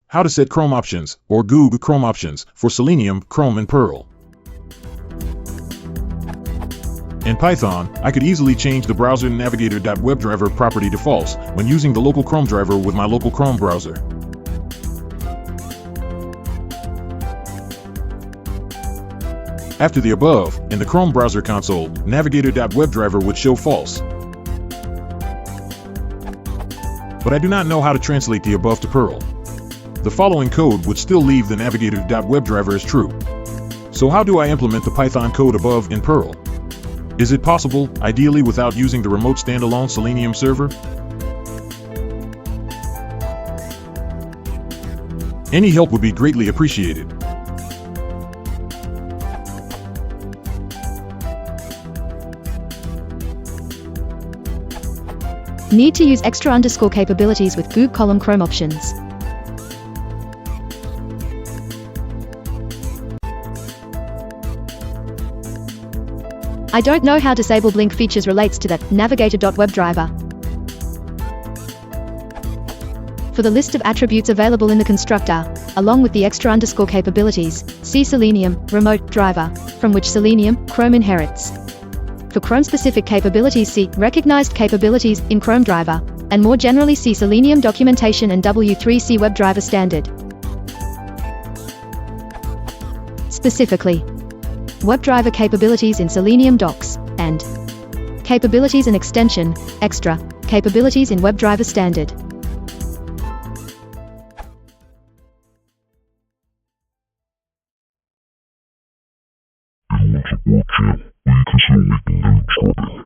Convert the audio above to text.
How to set ChromeOptions, or Goog ChromeOptions, for Selenium, Chrome, and Perl. In Python, I could easily change the browser navigator.webdriver property to false when using the local Chrome driver with my local Chrome browser. After the above, in the Chrome browser console, navigator.webdriver would show false. But I do not know how to translate the above to Perl. The following code would still leave the navigator.webdriver as true. So how do I implement the Python code above in Perl? Is it possible, ideally without using the remote standalone Selenium server? Any help would be greatly appreciated. Need to use extra underscore capabilities with Goog column ChromeOptions. I don't know how disable blink features relates to that navigator.webdriver. For the list of attributes available in the constructor, along with the extra underscore capabilities, see Selenium, remote driver, from which Selenium, Chrome inherits. For Chrome-specific capabilities, see recognized capabilities in Chrome driver, and more generally see Selenium documentation and W3C WebDriver standard. Specifically, WebDriver capabilities in Selenium docs, and capabilities and extension, extra, capabilities in WebDriver standard. If you want support, chat, or you can still make the name trouble.